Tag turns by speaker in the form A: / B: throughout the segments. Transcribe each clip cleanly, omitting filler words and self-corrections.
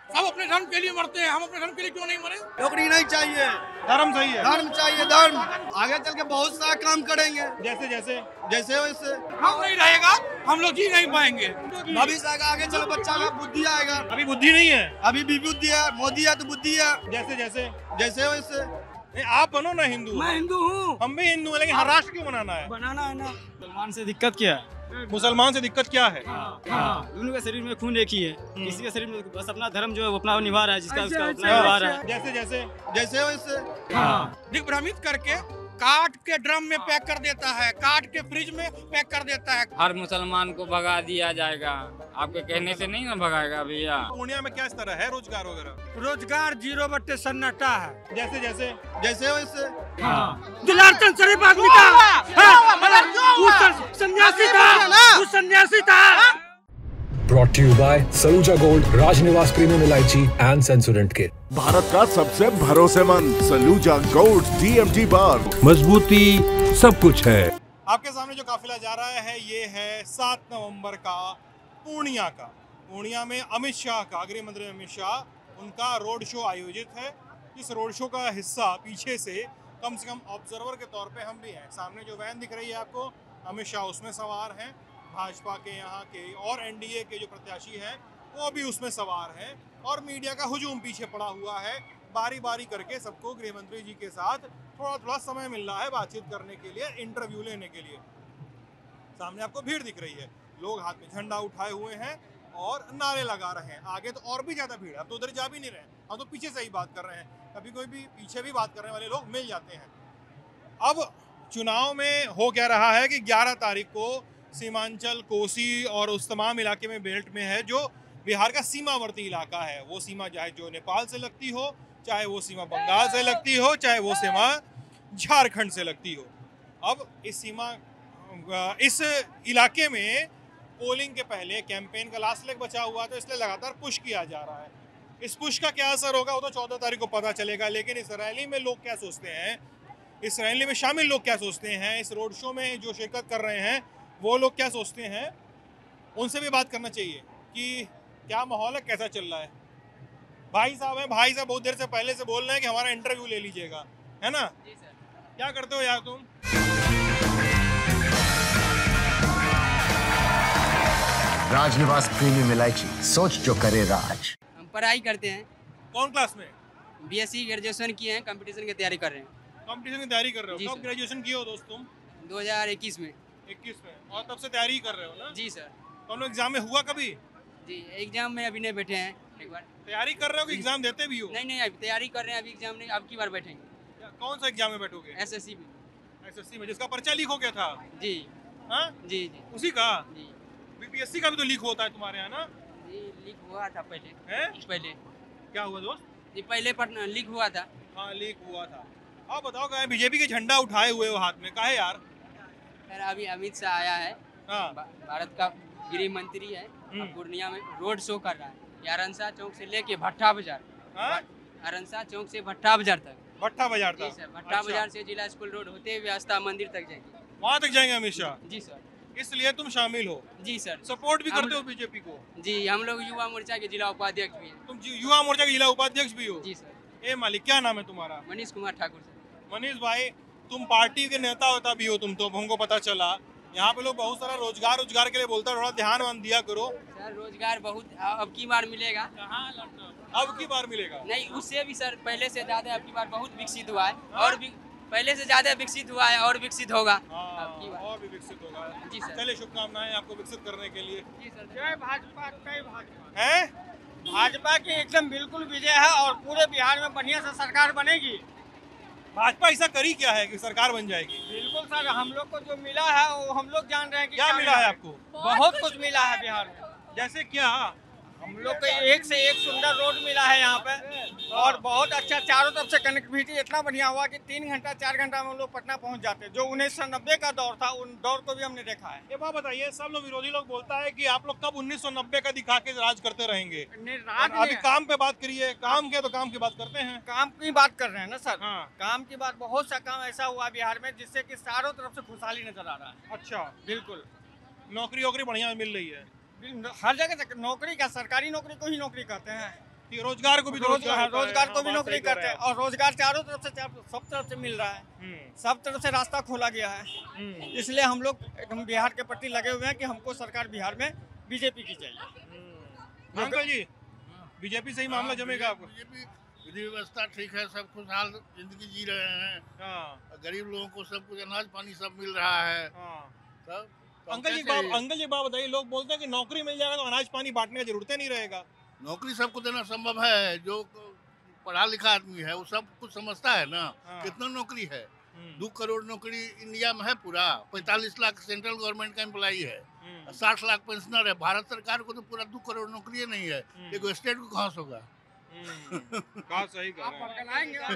A: सब अपने धर्म के लिए मरते हैं, हम अपने धर्म के लिए क्यों नहीं मरे?
B: नौकरी नहीं चाहिए,
A: धर्म सही है,
B: धर्म चाहिए, धर्म। आगे चल के बहुत सारा काम करेंगे,
A: जैसे जैसे
B: जैसे वैसे।
A: हम नहीं रहेगा हम लोग जी नहीं पाएंगे।
B: भविष्य आएगा, आगे चलो बच्चा का बुद्धि आएगा।
A: अभी बुद्धि नहीं है,
B: अभी भी बुद्धि है, मोदी है तो बुद्धि है,
A: जैसे जैसे
B: जैसे वैसे।
A: नहीं, आप बनो ना हिंदू।
C: मैं हिंदू हूँ,
A: हम भी हिंदू हैं, लेकिन हर राष्ट्र क्यों मनाना है?
C: बनाना है ना। मुसलमान से दिक्कत क्या है?
A: मुसलमान से दिक्कत क्या है?
C: दोनों के शरीर में खून एक ही है, किसी के शरीर में बस अपना धर्म जो है वो अपना निभा रहा है, जिसका उसका अपना निभा रहा है।
A: जैसे जैसे
B: जैसे वैसे।
A: दिग्भ्रमित करके काट के ड्रम में पैक कर देता है, काट के फ्रिज में पैक कर देता है।
D: हर मुसलमान को भगा दिया जाएगा, आपके कहने से नहीं ना भगाएगा भैया।
A: पूर्णिया में क्या इस तरह है रोजगार वगैरह?
C: रोजगार 0 सन्नाटा है।
A: जैसे जैसे
B: जैसे वैसे।
C: दुलारचंद शरीफ आदमी था, वो सन्यासी था।
E: Brought to you by Saluja Gold, Rajnivas Premium Ilaichi and Sensorant Kit.
F: Bharat का सबसे भरोसेमंद सलूजा गोल्ड DMT बार, मजबूती सब कुछ है।
A: आपके सामने जो काफिला जा रहा है ये है 7 नवंबर का पूर्णिया का। पूर्णिया में अमित शाह का, गृह मंत्री अमित शाह, उनका रोड शो आयोजित है। इस रोड शो का हिस्सा पीछे से कम ऑब्जर्वर के तौर पे हम भी हैं। सामने जो वैन दिख रही है आपको, अमित शाह उसमें सवार हैं, भाजपा के यहाँ के और एनडीए के जो प्रत्याशी हैं वो भी उसमें सवार हैं, और मीडिया का हुजूम पीछे पड़ा हुआ है। बारी बारी करके सबको गृह मंत्री जी के साथ थोड़ा थोड़ा समय मिल रहा है बातचीत करने के लिए, इंटरव्यू लेने के लिए। सामने आपको भीड़ दिख रही है, लोग हाथ में झंडा उठाए हुए हैं और नारे लगा रहे हैं। आगे तो और भी ज़्यादा भीड़ है, अब तो उधर जा भी नहीं रहे, हम तो पीछे से ही बात कर रहे हैं। कभी कोई भी पीछे भी बात करने वाले लोग मिल जाते हैं। अब चुनाव में हो क्या रहा है कि 11 तारीख को सीमांचल, कोसी और उस तमाम इलाके में बेल्ट में है जो बिहार का सीमावर्ती इलाका है। वो सीमा चाहे जो नेपाल से लगती हो, चाहे वो सीमा बंगाल से लगती हो, चाहे वो सीमा झारखंड से लगती हो। अब इस इलाके में पोलिंग के पहले कैंपेन का लास्ट लेग बचा हुआ था, इसलिए लगातार पुश किया जा रहा है। इस पुश का क्या असर होगा वो तो 14 तारीख को पता चलेगा। लेकिन इस रैली में लोग क्या सोचते हैं, इस रैली में शामिल लोग क्या सोचते हैं, इस रोड शो में जो शिरकत कर रहे हैं वो लोग क्या सोचते हैं, उनसे भी बात करना चाहिए कि क्या माहौल है, कैसा चल रहा है। भाई साहब हैं, भाई साहब बहुत देर से पहले से बोल रहे हैं कि हमारा इंटरव्यू ले लीजिएगा, है ना? जी सर। क्या करते हो यार तुम?
G: राजनिवास प्रीमियम इलायची, सोच जो करे राज।
H: हम पढ़ाई करते हैं।
A: कौन क्लास में?
H: BSc ग्रेजुएशन किए हैं, कंपटीशन की तैयारी कर रहे हैं।
A: कंपटीशन की तैयारी कर रहे हो?
H: जी
A: कब
H: सर।
A: ग्रेजुएशन किए हो दोस्त तुम?
H: 2021 में।
A: 21 में, और तब से तैयारी कर रहे हो ना?
H: जी सर।
A: कौन एग्जाम में हुआ कभी?
H: जी, एग्जाम में अभी नहीं बैठे हैं। एक बार
A: तैयारी कर रहे हो कि एग्जाम देते भी हो?
H: नहीं, अभी तैयारी कर रहे हैं, अभी एग्जाम नहीं, अब की बार बैठेंगे।
A: कौन सा एग्जाम में बैठोगे?
H: SSC में।
A: SSC में, जिसका पर्चा लीक हो गया था?
H: जी।
A: हाँ?
H: जी।
A: उसी का?
H: जी।
A: BPSC का भी तो लीक होता है तुम्हारे यहाँ ना?
H: जी, लीक हुआ था पहले। पहले
A: क्या हुआ दोस्त?
H: जी, पहले पटना लीक हुआ था।
A: हाँ, लीक हुआ था। आप बताओ, क्या बीजेपी के झंडा उठाए हुए हो हाथ में, काहे यार?
H: सर अभी अमित शाह आया है,
A: हाँ।
H: भारत का गृह मंत्री है, अब पूर्णिया में रोड शो कर रहा है। अरनसा चौक से लेके भट्टा बाजार, अरनसा चौक से भट्टा बाजार तक।
A: भट्टा बाजार तक?
H: जी सर, भट्टा बाजार से जिला स्कूल रोड होते हुए आस्था मंदिर तक जाएंगे।
A: वहाँ तक जाएंगे अमित शाह?
H: जी सर।
A: इसलिए तुम शामिल हो?
H: जी सर।
A: सपोर्ट भी करते हो बीजेपी को?
H: जी, हम लोग युवा मोर्चा के जिला उपाध्यक्ष भी हैं।
A: तुम युवा मोर्चा के जिला उपाध्यक्ष भी हो?
H: जी सर।
A: ए मालिक, क्या नाम है तुम्हारा?
H: मनीष कुमार ठाकुर सर।
A: मनीष भाई, तुम पार्टी के नेता होता भी हो तुम तो, हमको पता चला। यहाँ पे लोग बहुत सारा रोजगार के लिए बोलता है, थोड़ा ध्यान दिया करो।
H: सर रोजगार बहुत अब की बार मिलेगा।
A: अब की बार मिलेगा?
H: नहीं, उससे भी सर पहले से ज्यादा अब की बार बहुत विकसित हुआ है, और भी पहले से ज्यादा विकसित हुआ है और विकसित होगा। अब की बार
A: और भी विकसित होगा।
H: जी सर।
A: चलिए, शुभकामनाएं आपको विकसित करने के लिए।
H: जी सर।
C: जय भाजपा, जय भाजपा।
A: है
C: भाजपा की एकदम बिल्कुल विजय है और पूरे बिहार में बढ़िया से सरकार बनेगी।
A: भाजपा ऐसा करी क्या है कि सरकार बन जाएगी?
C: बिल्कुल सर, हम लोग को जो मिला है वो हम लोग जान रहे हैं कि
A: क्या मिला है आपको?
C: बहुत कुछ मिला है बिहार में।
A: जैसे क्या?
C: हम लोग को एक से एक सुंदर रोड मिला है यहाँ पे, और बहुत अच्छा चारों तरफ से कनेक्टिविटी इतना बढ़िया हुआ कि 3 घंटा 4 घंटा में हम लोग पटना पहुँच जाते। जो 1990 का दौर था, उन दौर को भी हमने देखा है।
A: ये बात बताइए, सब लोग विरोधी लोग बोलता है कि आप लोग कब 1990 का दिखा के राज करते रहेंगे? अभी काम पे बात करिए, काम के तो काम की बात करते हैं।
C: काम की बात कर रहे हैं ना सर?
A: हाँ।
C: काम की बात, बहुत सा काम ऐसा हुआ बिहार में जिससे कि चारों तरफ से खुशहाली नजर आ रहा है।
A: अच्छा,
C: बिल्कुल।
A: नौकरी बढ़िया मिल रही है
C: हर जगह से। नौकरी का, सरकारी नौकरी को ही नौकरी कहते हैं।
A: रोजगार को भी
C: रोजगार को भी नौकरी करते हैं और रोजगार चारों तरफ से सब तरफ से मिल रहा है, सब तरफ से रास्ता खोला गया है। इसलिए हम बिहार के प्रति लगे हुए हैं कि हमको सरकार बिहार में बीजेपी की चाहिए।
A: अंकल जी, बीजेपी से ही मामला जमेगा आपको?
I: विधि व्यवस्था ठीक है, सब खुशहाल जिंदगी जी रहे हैं, गरीब लोगों को सब कुछ अनाज पानी सब मिल रहा है।
A: अंकल जी बात बताइए, लोग बोलते हैं कि नौकरी मिल जाएगा तो अनाज पानी बांटने की जरूरत नहीं रहेगा।
I: नौकरी सबको देना संभव है, जो पढ़ा लिखा आदमी है वो सब कुछ समझता है ना। कितना नौकरी है? 2 करोड़ नौकरी इंडिया में है पूरा। 45 लाख सेंट्रल गवर्नमेंट का एम्प्लॉई है, 60 लाख पेंशनर है। भारत सरकार को तो पूरा 2 करोड़ नौकरी नहीं है, एक स्टेट को कहाँ से होगा?
A: कहा सही कह रहे हैं।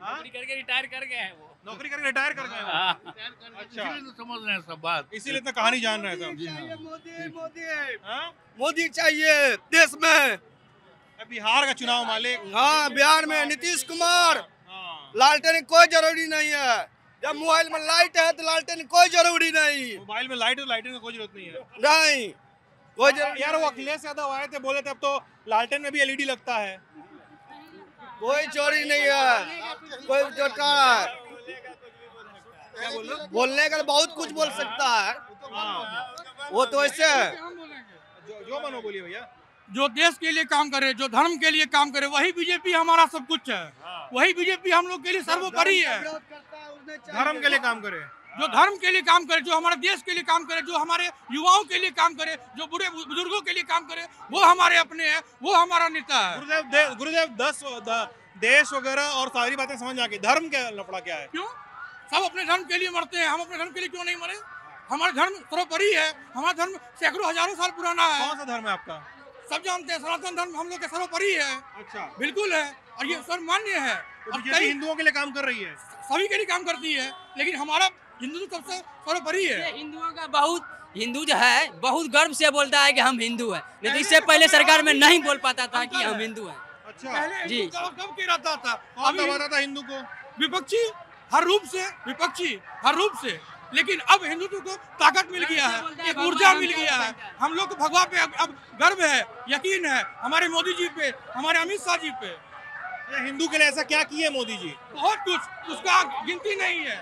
H: नौकरी करके रिटायर कर गए हैं वो।
A: नौकरी करके रिटायर कर गए हैं। अच्छा,
I: इसीलिए तो समझ रहे हैं सब बात,
A: इसीलिए तो कहानी जान रहे हैं सब।
B: मोदी चाहिए देश में।
A: बिहार का चुनाव मालिक।
B: हाँ, बिहार में नीतीश कुमार। लालटेन कोई जरूरी नहीं है, जब मोबाइल में लाइट है तो लालटेन कोई जरूरी नहीं।
A: मोबाइल में लाइट की कोई जरूरत नहीं है।
B: नहीं कोई जरूरी
A: यार, वो अखिलेश यादव आए थे, बोले थे अब तो लालटेन में भी एलईडी लगता है।
B: कोई चोरी नहीं है, कोई चोटा है।
A: क्या बोल रहे हो?
B: बोलने का बहुत कुछ बोल सकता है, वो तो ऐसे है।
A: जो मनो बोलिए भैया।
J: जो देश के लिए काम करे, जो धर्म के लिए काम करे, वही बीजेपी हमारा सब कुछ है। वही बीजेपी हम लोग के लिए सर्वोपरि है।
A: धर्म के लिए काम करे,
J: जो धर्म के लिए काम करे, जो हमारे देश के लिए काम करे, जो हमारे युवाओं के लिए काम करे, जो बूढ़े बुजुर्गों के लिए काम करे, वो हमारे अपने हैं, वो हमारा नेता है।
A: गुरुदेव देश वगैरह और सारी बातें समझ आ गई, धर्म क्या लफड़ा क्या है?
J: क्यों सब अपने धर्म के लिए मरते हैं, हम अपने धर्म के लिए क्यों नहीं मरे? हमारा धर्म सर्वोपरि है, हमारा धर्म सैकड़ों हजारों साल पुराना है।
A: कौन सा धर्म है आपका?
J: सब जानते हैं, सनातन धर्म हम लोग का सर्वोपरि है।
A: अच्छा,
J: बिल्कुल है, और ये सर्वमान्य है।
A: बीजेपी हिंदुओं के लिए काम कर रही है,
J: सभी के लिए काम करती है, लेकिन हमारा हिंदू तो सबसे सर्वोपरि है।
H: हिंदुओं का हिंदू जो है बहुत गर्व से बोलता है कि हम हिंदू हैं, नहीं तो इससे पहले सरकार में नहीं बोल पाता था कि हम हिंदू हैं।
A: अच्छा
J: जी, कब कहता था?
A: कौन दबाता था हिंदू को?
J: विपक्षी हर रूप से, विपक्षी हर रूप से। लेकिन अब हिंदुत्व को ताकत मिल गया है, एक ऊर्जा मिल गया है। हम लोग को भगवा पे अब गर्व है, यकीन है हमारे मोदी जी पे, हमारे अमित शाह जी पे।
A: हिंदू के लिए ऐसा क्या किए मोदी जी?
J: बहुत कुछ, उसका गिनती नहीं है,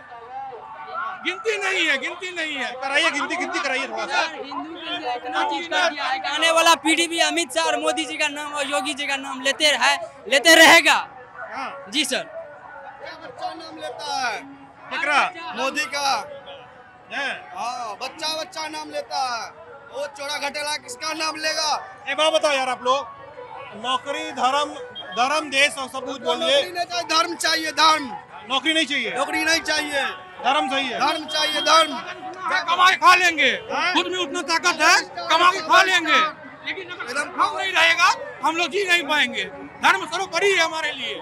J: गिनती नहीं है, गिनती नहीं है।
A: कराइए गिनती कराइए थोड़ा सा।
H: हिंदू के लिए इतना चीज कर दिया है, आने वाला पीढ़ी भी अमित शाह और मोदी जी का नाम और योगी जी का नाम लेते रहेगा। जी सर।
B: बच्चा नाम लेता है
A: किकरा?
B: मोदी का। हाँ, बच्चा नाम लेता है, वो चोरा घटेला किसका नाम लेगा?
A: एक बात बताओ यार, आप लोग नौकरी धर्म देश और सब कुछ बोलिए।
B: धर्म चाहिए, धर्म।
A: नौकरी नहीं चाहिए,
B: नौकरी नहीं चाहिए,
A: धर्म चाहिए।
B: धर्म चाहिए, धर्म।
J: कमा के खा लेंगे, खुद में उतना ताकत है, कमा के खा लेंगे, लेकिन अगर धर्म नहीं रहेगा हम लोग जी नहीं पाएंगे। धर्म सर्वोपरि है हमारे लिए,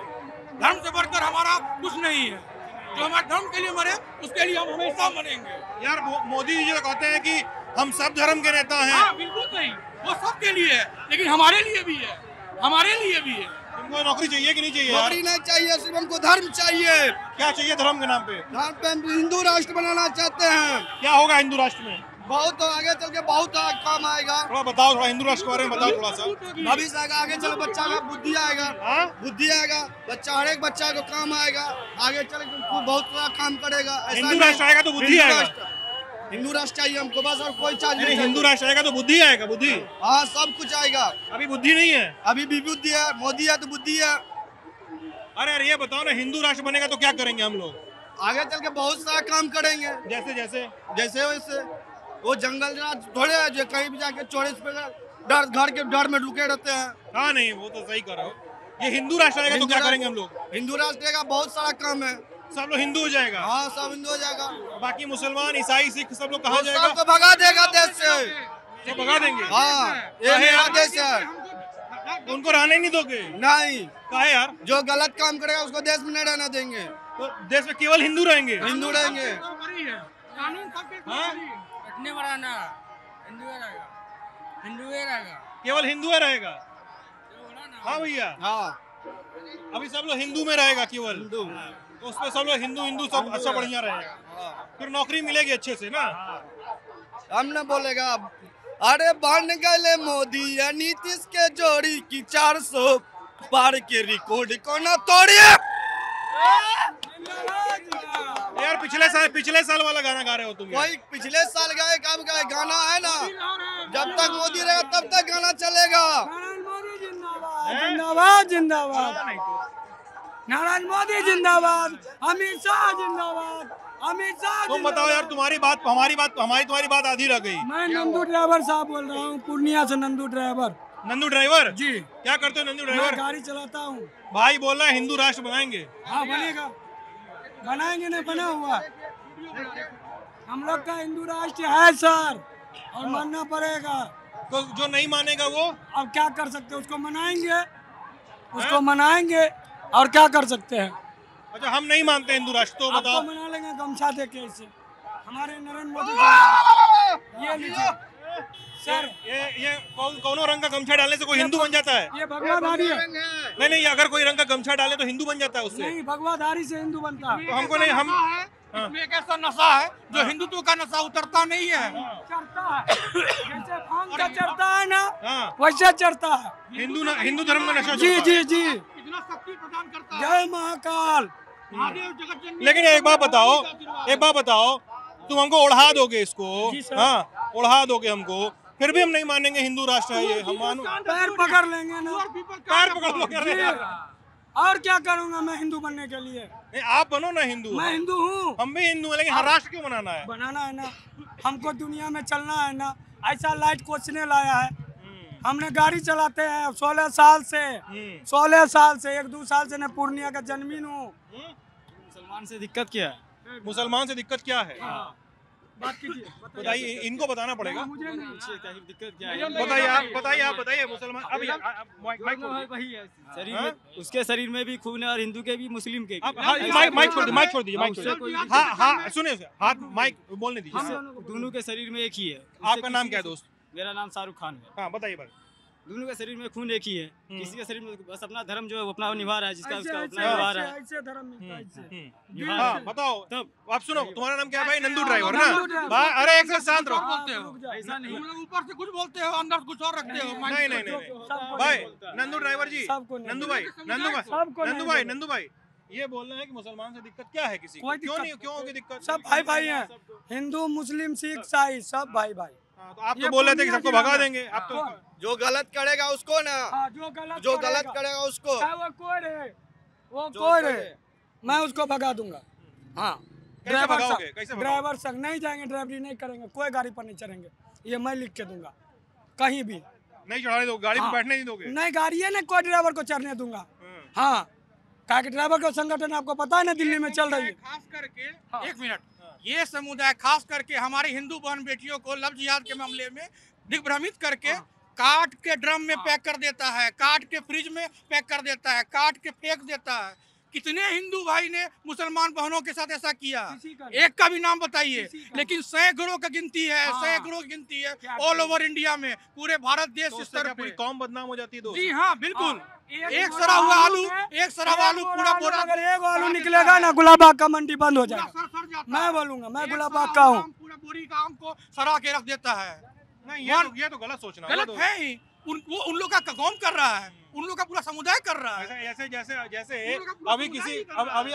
J: धर्म से बढ़कर हमारा कुछ नहीं है। जो हमारे धर्म के लिए मरे उसके लिए हम हमेशा मरेंगे।
A: यार, मोदी जी जो कहते हैं कि हम सब धर्म के नेता हैं।
J: हाँ, बिल्कुल नहीं, वो सबके लिए है, लेकिन हमारे लिए भी है, हमारे लिए भी है।
A: तुमको नौकरी चाहिए कि नहीं चाहिए?
B: नौकरी नहीं चाहिए, सिर्फ हमको धर्म चाहिए।
A: क्या चाहिए धर्म के नाम पे?
B: धर्म पे हम हिंदू राष्ट्र बनाना चाहते हैं।
A: क्या होगा हिंदू राष्ट्र में?
B: बहुत आगे चल के बहुत काम आएगा।
A: थोड़ा बताओ, थोड़ा हिंदू राष्ट्र के बारे में बताओ थोड़ा सा।
B: भविष्य आएगा, आगे चल बच्चा का बुद्धि आएगा, बुद्धि आएगा, बच्चा हर एक बच्चा को काम आएगा, आगे चल के बहुत सारा काम करेगा।
A: हिंदू राष्ट्र आएगा तो बुद्धि आएगा।
B: हिंदू राष्ट्र चाहिए हमको, बस और कोई चाहिए।
A: हिंदू राष्ट्र आएगा तो बुद्धि आएगा, बुद्धि।
B: हाँ, सब कुछ आएगा।
A: अभी बुद्धि नहीं है,
B: अभी भी बुद्धि है, मोदी है तो बुद्धि है।
A: अरे ये बताओ ना, हिंदू राष्ट्र बनेगा तो क्या करेंगे हम लोग?
B: आगे चल के बहुत सारा काम करेंगे। जैसे वैसे वो जंगल राज थोड़े है जो कहीं भी जाके चोरी पे घर के डर में रुके रहते हैं।
A: हाँ नहीं, वो तो सही कर रहे हो। ये हिंदू राष्ट्र आएगा तो क्या करेंगे हम लोग?
B: हिंदू राष्ट्र का बहुत सारा काम है,
A: सब लोग हिंदू हो जाएगा।
B: हाँ, सब हिंदू हो जाएगा।
A: बाकी मुसलमान, ईसाई, सिख सब लोग कहाँ जाएगा?
B: सबको भगा देगा देश से,
A: सब भगा देंगे।
B: हाँ, ये मेरा देश है।
A: उनको रहने नहीं दोगे?
B: नहीं।
A: काहे यार?
B: जो गलत काम करेगा उसको देश में नहीं रहना देंगे।
A: तो देश में केवल हिंदू रहेंगे?
B: हिंदू रहेंगे।
H: हिंदू रहेगा,
A: केवल हिंदू रहेगा। हाँ भैया,
B: हाँ,
A: अभी सब लोग हिंदू में रहेगा केवल, तो उसमें सब लोग हिंदू सब अच्छा बढ़िया रहेगा। फिर नौकरी मिलेगी अच्छे से ना।
B: हम न बोलेगा, अरे बन गए मोदी या नीतीश के जोड़ी की 400 पार के रिकॉर्ड को न तोड़िए।
A: यार पिछले साल वाला गाना गा रहे हो तुम।
B: वही पिछले साल गाए कब गाए गाना है ना, जब तक मोदी रहेगा तब तक गाना चलेगा।
K: जिंदाबाद जिंदाबाद, नारायण मोदी जिंदाबाद, अमित शाह जिंदाबाद, अमित शाह।
A: तुम बताओ यार, तुम्हारी तुम्हारी बात आधी रह गई।
K: मैं नंदू ड्राइवर साहब बोल रहा हूँ, पूर्णिया से नंदू ड्राइवर।
A: नंदू ड्राइवर
K: जी,
A: क्या करते हो नंदू ड्राइवर?
K: गाड़ी चलाता हूँ।
A: भाई बोल रहा है हिंदू राष्ट्र बनाएंगे।
K: हाँ बनेगा, बनाएंगे, नहीं बना हुआ। हम लोग का हिंदू राष्ट्र है सर, और मानना पड़ेगा।
A: तो जो नहीं मानेगा वो
K: अब क्या कर सकते हैं, उसको मनाएंगे, उसको मनाएंगे और क्या कर सकते हैं।
A: अच्छा, हम नहीं मानते हिंदू राष्ट्र, तो बताओ।
K: मना लेंगे गमछा देके इसे, हमारे नरेंद्र मोदी। ये लीजिए सर,
A: ये कौनों रंग का गमछा डालने से कोई हिंदू बन जाता है?
K: ये भगवाधारी है।
A: नहीं, अगर कोई रंग का गमछा डाले तो हिंदू बन जाता है उससे?
K: नहीं, भगवाधारी से हिंदू बनता है।
A: तो हमको नहीं, हम
J: इसमें एक ऐसा नशा है जो हिंदुत्व का नशा उतरता नहीं है।
K: चढ़ता है, जैसे भांग का चढ़ता है ना, वैसे चढ़ता है।
A: हिंदू धर्म का नशा।
K: जी जी जी,
J: इतना शक्ति प्रदान करता है।
K: जय महाकाल।
A: लेकिन एक बात बताओ, तुम हमको उड़ा दोगे इसको? हाँ, उड़ा दोगे हमको, फिर भी हम नहीं मानेंगे हिंदू राष्ट्र है ये। हम
K: पैर पकड़ लेंगे ना,
A: पैर पकड़ लोगे।
K: और क्या करूँगा मैं हिंदू बनने के लिए?
A: नहीं, आप बनो ना हिंदू।
K: मैं हिंदू हूँ,
A: हम भी हिंदू हैं, लेकिन राष्ट्र क्यों बनाना है?
K: बनाना है ना, हमको दुनिया में चलना है ना। ऐसा लाइट कोचने लाया है, हमने गाड़ी चलाते हैं 16 साल से, 16 साल से, 1-2 साल से मैं पूर्णिया का जन्मीन हूँ।
L: मुसलमान से दिक्कत क्या है?
A: मुसलमान से दिक्कत क्या है?
K: बात कीजिए,
A: बताइए, इनको बताना पड़ेगा।
K: मुझे नहीं
L: दिक्कत क्या है?
A: बताइए मुसलमान। अब
L: वही है शरीर में, उसके शरीर में भी खून है और हिंदू के भी मुस्लिम के भी।
A: माइक छोड़ दीजिए। हाँ सुनिए, हाथ माइक बोलने दीजिए।
L: दोनों के शरीर में एक ही है।
A: आपका नाम क्या है दोस्त?
L: मेरा नाम शाहरुख खान है।
A: हाँ बताइए भाई।
L: दोनों के शरीर में खून एक ही है, किसी के शरीर में बस अपना धर्म जो है वो अपना निभा रहा है, जिसका उसका अपना निभा रहा है।
K: ऐसे धर्म मिलता है इससे।
A: हाँ बताओ, तब आप सुनो, तुम्हारा नाम क्या है भाई? नंदू ड्राइवर ना? अरे एक से शांत रहो।
J: ऐसा नहीं, ऊपर से कुछ बोलते हो, अंदर कुछ और रखते हो।
A: नहीं भाई, नंदू ड्राइवर जी, नंदू भाई, ये बोलना है कि मुसलमान से दिक्कत क्या है किसी को? क्यों होगी दिक्कत?
K: सब भाई भाई हैं, हिंदू मुस्लिम सिख ईसाई सब भाई भाई।
A: तो आप तो बोल रहे थे कि सबको भगा देंगे। आप तो
B: जो गलत करेगा उसको ना, जो गलत करेगा उसको,
K: वो कोई रहे, मैं उसको भगा दूंगा। हाँ, ड्राइवर संग नहीं जाएंगे, ड्राइवरी नहीं करेंगे, कोई गाड़ी पर नहीं चढ़ेंगे, ये मैं लिख के दूंगा। कहीं भी
A: नहीं चढ़ाने दो, गाड़ी में बैठने नहीं दोगे?
K: नहीं, गाड़ी है ना, कोई ड्राइवर को चढ़ने दूंगा। हाँ, क्या ड्राइवर का संगठन आपको पता है ना, दिल्ली में चल रही है।
J: खास करके एक मिनट, ये समुदाय खास करके हमारी हिंदू बहन बेटियों को लव जिहाद के मामले में दिग्भ्रमित करके काट के ड्रम में पैक कर देता है, काट के फ्रिज में पैक कर देता है, काट के फेंक देता है। कितने हिंदू भाई ने मुसलमान बहनों के साथ ऐसा किया? एक का भी नाम बताइए। लेकिन सैकड़ों का गिनती है, सैकड़ों की गिनती है ऑल ओवर इंडिया में, पूरे भारत देश स्तर पे।
A: कौम बदनाम हो जाती है।
J: जी हाँ, बिल्कुल। एक सरा हुआ आलू, एक सरा आलू पूरा बोरा,
K: अगर एक आलू निकलेगा ना, गुलाबबाग का मंडी बंद हो जाएगा। मैं बोलूंगा, मैं गुलाबबाग का हूँ।
J: पूरा बोरी का आम को सरा के रख देता है।
A: नहीं, ये तो गलत सोचना,
J: गलत है ही। उन लोग का कौम कर रहा है, उन लोग का पूरा समुदाय कर रहा है।
A: जैसे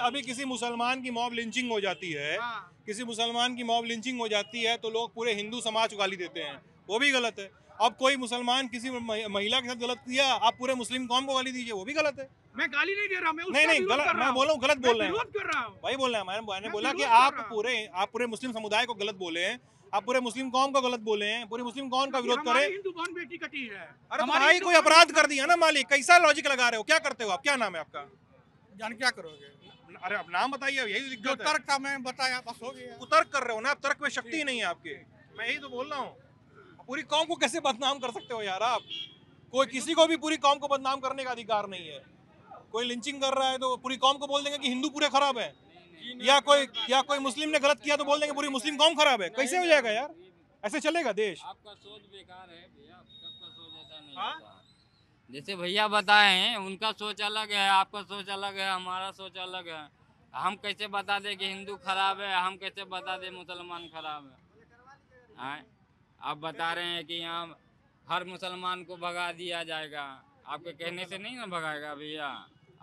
A: अभी किसी मुसलमान की मॉब लिंचिंग हो जाती है, किसी मुसलमान की मॉब लिंचिंग हो जाती है तो लोग पूरे हिंदू समाज को गाली देते हैं, वो भी गलत है। अब कोई मुसलमान किसी महिला के साथ गलत किया, आप पूरे मुस्लिम कौम को गाली दीजिए, वो भी गलत है।
J: मैं गाली नहीं दे रहा, मैं
A: नहीं गलत, मैं बोल रहा हूँ, गलत बोल रहे हैं भाई, बोल रहे हैं। मैंने बोला कि आप पूरे मुस्लिम समुदाय को गलत बोले हैं, आप पूरे मुस्लिम कौम को गलत बोले हैं, पूरी मुस्लिम कौम का विरोध करें।
J: हिंदू बहन बेटी कटी है।
A: अरे भाई, कोई अपराध कर दिया ना मालिक, कैसा लॉजिक लगा रहे हो? क्या करते हो आप? क्या नाम है आपका?
J: जान क्या करोगे?
A: अरे अब नाम बताइए, यही दिक्कत है।
J: तर्क था, मैं बताया, बस हो गया।
A: तर्क कर रहे हो ना, अब तर्क में शक्ति नहीं है आपके। मैं यही तो बोल रहा हूँ, पूरी कौम को कैसे बदनाम कर सकते हो यार आप? कोई किसी को भी पूरी कौम को बदनाम करने का अधिकार नहीं है। कोई लिंचिंग कर रहा है तो पूरी कौम को बोल देंगे कि हिंदू पूरे खराब है, या कोई मुस्लिम ने गलत किया तो बोल देंगे पूरी मुस्लिम कौम खराब है। कैसे हो जाएगा यार? ऐसे चलेगा देश?
D: आपका सोच बेकार है भैया, सबका सोच ऐसा नहीं होता। जैसे भैया बताए हैं, उनका सोच अलग है, आपका सोच अलग है, हमारा सोच अलग है। हम कैसे बता दें कि हिंदू खराब है, हम कैसे बता दें मुसलमान खराब है? आप बता रहे हैं कि यहाँ हर मुसलमान को भगा दिया जाएगा, आपके कहने से नहीं ना भगाएगा भैया।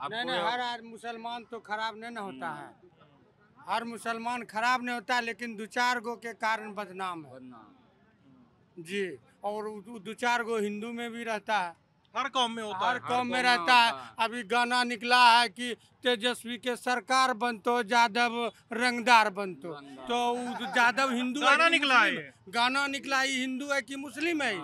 M: नहीं, हर मुसलमान तो खराब नहीं ना होता है, हर मुसलमान खराब नहीं होता, लेकिन 2-4 गो के कारण बदनाम है जी। और 2-4 गो हिंदू में भी रहता है,
A: हर कौम में होता है,
M: हर कौम में रहता है। अभी गाना निकला है कि तेजस्वी के सरकार बनतो, यादव रंगदार बनतो, तो यादव हिंदू
A: गाना निकला है,
M: गाना निकला है, हिंदू है कि मुस्लिम है?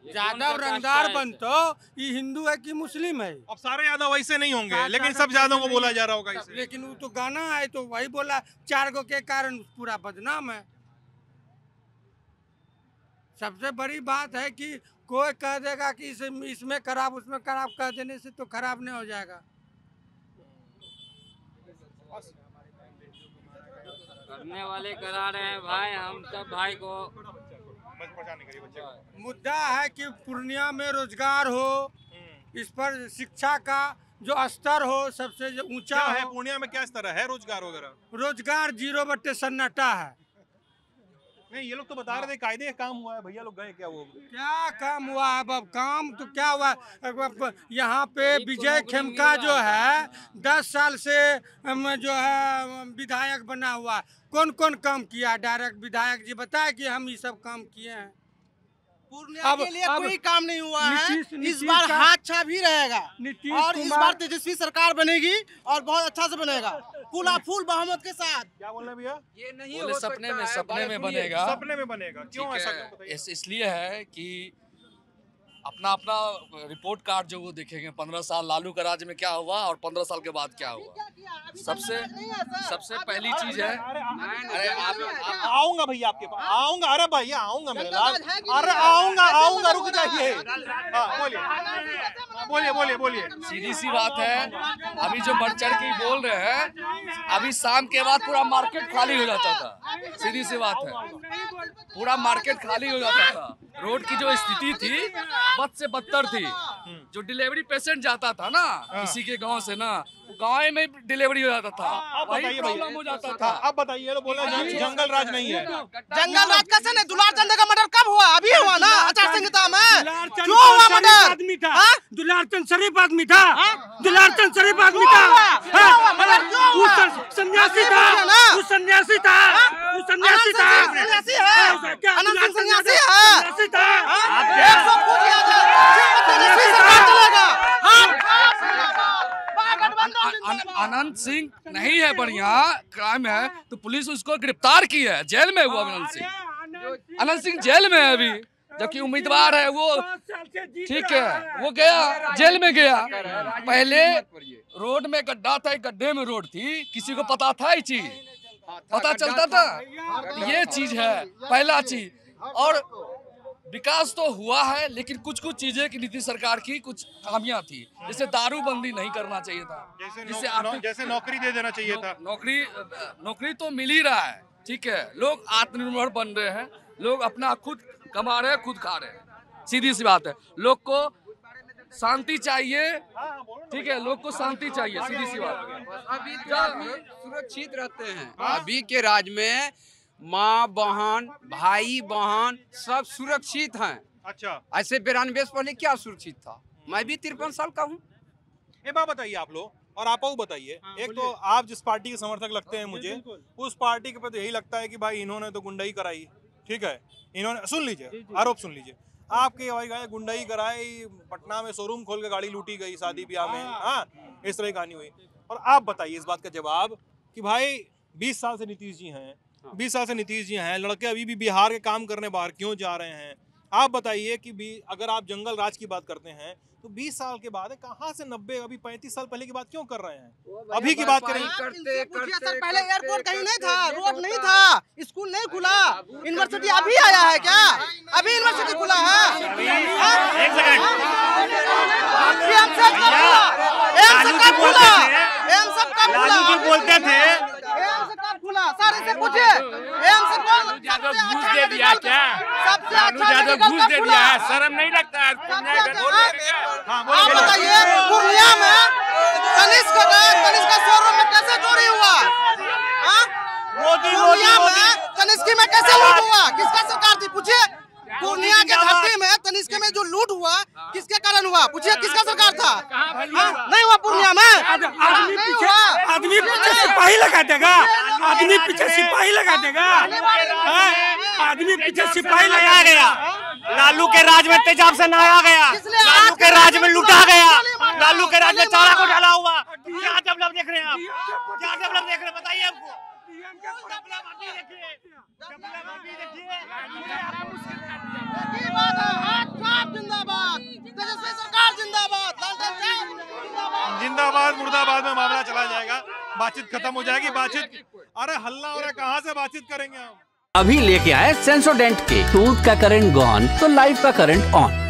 M: यादव रंगदार बनतो, ये हिंदू है कि मुस्लिम है?
A: अब सारे यादव वैसे नहीं होंगे, लेकिन सब यादव को बोला जा रहा होगा इसे।
M: लेकिन वो तो गाना है, तो वही बोला 4 गो के कारण पूरा बदनाम है। सबसे बड़ी बात है कि कोई कह देगा कि इसमें खराब उसमें खराब, कह देने से तो खराब नहीं हो जाएगा।
D: करने वाले करा रहे हैं भाई, हम सब भाई को।
M: मुद्दा है कि पूर्णिया में रोजगार हो, इस पर शिक्षा का जो स्तर हो सबसे ऊंचा
A: है। पूर्णिया में क्या स्तर है रोजगार वगैरह?
M: रोजगार 0 सन्नाटा है।
A: नहीं, ये लोग तो बता रहे थे कायदे काम हुआ है, भैया लोग गए क्या? वो
M: क्या काम हुआ है? अब काम तो क्या हुआ है? यहाँ पे विजय खेमका जो है 10 साल से जो है विधायक बना हुआ, कौन कौन काम किया? डायरेक्ट विधायक जी बताए कि हम ये सब काम किए हैं।
B: पूर्णिया के लिए कोई काम नहीं हुआ है। इस बार हाथ भी रहेगा और इस बार तेजस्वी सरकार बनेगी और बहुत अच्छा से बनेगा, फूला फूल बहुमत के साथ।
A: क्या बोल रहे भैया?
N: ये नहीं हो सपने में बनेगा।
A: सपने में बनेगा क्यों ऐसा?
N: इसलिए है कि अपना रिपोर्ट कार्ड जो वो देखेंगे 15 साल लालू का राज में क्या हुआ और 15 साल के बाद क्या हुआ। सबसे पहली चीज है,
A: अरे आऊंगा भैया आपके पास, आऊंगा। अरे भैया आऊंगा मेरे लाल, अरे आऊंगा रुक जाइए। बोलिए।
N: सीधी सी बात है, अभी जो बढ़ चढ़ के बोल रहे हैं, अभी शाम के बाद पूरा मार्केट खाली हो जाता था। सीधी सी बात है, पूरा मार्केट खाली हो जाता था। रोड की जो स्थिति थी बद से बदतर थी। जो डिलीवरी पेशेंट जाता था ना किसी के गांव से ना, गांव में डिलीवरी हो जाता था, वही प्रॉब्लम हो जाता था।
A: अब बताइए, लोग बोला जंगल राज नहीं है।
B: जंगल राज कैसे नहीं? दुलार चंद का मर्डर कब हुआ? अभी हुआ ना, आचार संहिता में। क्यों हुआ मर्डर?
K: दुलार चंद शरीफ आदमी था, दुलार चंद शरीफ आदमी था, सन्यासी था, वो सन्यासी था, वो सन्यासी था,
B: सन्यासी है, अनंत सिंह सन्यासी है।
N: अनंत सिंह नहीं है बढ़िया क्राइम है तो पुलिस उसको गिरफ्तार की है, जेल में हुआ अनंत सिंह जेल में है अभी, जबकि उम्मीदवार है वो। ठीक है, वो गया जेल में गया। पहले रोड में गड्ढा था, एक गड्ढे में रोड थी, किसी को पता था ये चीज? पता चलता था? ये चीज है पहला चीज। और विकास तो हुआ है, लेकिन कुछ चीजें की नीति सरकार की कुछ खामियां थी, जैसे दारूबंदी नहीं करना चाहिए था,
A: जैसे नौकरी दे देना चाहिए था।
N: नौकरी तो मिल ही रहा है, ठीक है, लोग आत्मनिर्भर बन रहे हैं, लोग अपना खुद कमा रहे हैं, खुद खा रहे हैं। सीधी सी बात है, लोग को शांति चाहिए, ठीक है, लोग को शांति चाहिए, सीधी सी बात है।
H: अभी सुरक्षित रहते हैं। अभी के राज में माँ बहन भाई बहन सब सुरक्षित हैं।
A: अच्छा,
H: ऐसे 92 से पहले क्या सुरक्षित था? मैं भी 53 साल का हूँ।
A: एक बात बताइए आप लोग, और आप बताइए, एक तो आप जिस पार्टी के समर्थक लगते हैं मुझे, उस पार्टी के प्रति यही लगता है कि भाई इन्होंने तो गुंडाई कराई, ठीक है, इन्होंने, सुन लीजिए आरोप सुन लीजिए, आपके भाई गए गुंडाई कराई, पटना में शोरूम खोल के गाड़ी लूटी गई शादी ब्याह में, हाँ, इस तरह की कहानी हुई। और आप बताइए इस बात का जवाब कि भाई 20 साल से नीतीश जी हैं, 20 साल से नीतीश जी हैं, लड़के अभी भी बिहार के काम करने बाहर क्यों जा रहे हैं? आप बताइए कि अगर आप जंगल राज की बात करते हैं तो 20 साल के बाद कहाँ से 90 अभी 35 साल पहले की बात क्यों कर रहे हैं? अभी की बात करें।
B: पहले एयरपोर्ट कहीं नहीं था, रोड नहीं था, स्कूल नहीं खुला, यूनिवर्सिटी अभी आया है क्या? अभी यूनिवर्सिटी खुला है?
A: बोलते थे
B: सारे से पूछे
D: यादव घूस दे दिया क्या? लालू यादव घूस दे दिया है, शर्म नहीं लगता है?
B: आप बताइए, पूर्णिया में कनिष्क का शोरूम में कैसे चोरी हुआ? पूर्णिया में कनिष्क में कैसे लूट हुआ? किसका सरकार थी? पूछिए। पूर्णिया के धरती में तनिष्क में जो लूट हुआ किसके कारण हुआ? पूछिए किसका सरकार था? नहीं हुआ पूर्णिया में।
K: आदमी पीछे सिपाही लगा देगा, आदमी पीछे सिपाही लगा देगा, आदमी पीछे सिपाही लगाया गया।
O: लालू के राज में तेजाब से नहाया गया, लालू के राज में लूटा गया, लालू के राज में चारा को डाला हुआ। क्या डेवलप देख रहे हैं आप? क्या डेवलप देख रहे हैं बताइए हमको।
A: जिंदाबाद मुर्दाबाद में मामला चला जाएगा, बातचीत खत्म हो जाएगी। बातचीत अरे हल्ला हो रहा है, कहाँ से बातचीत करेंगे हम?
P: अभी लेके आए सेंसोडेंट के टूथ का करंट गॉन तो लाइफ का करंट ऑन।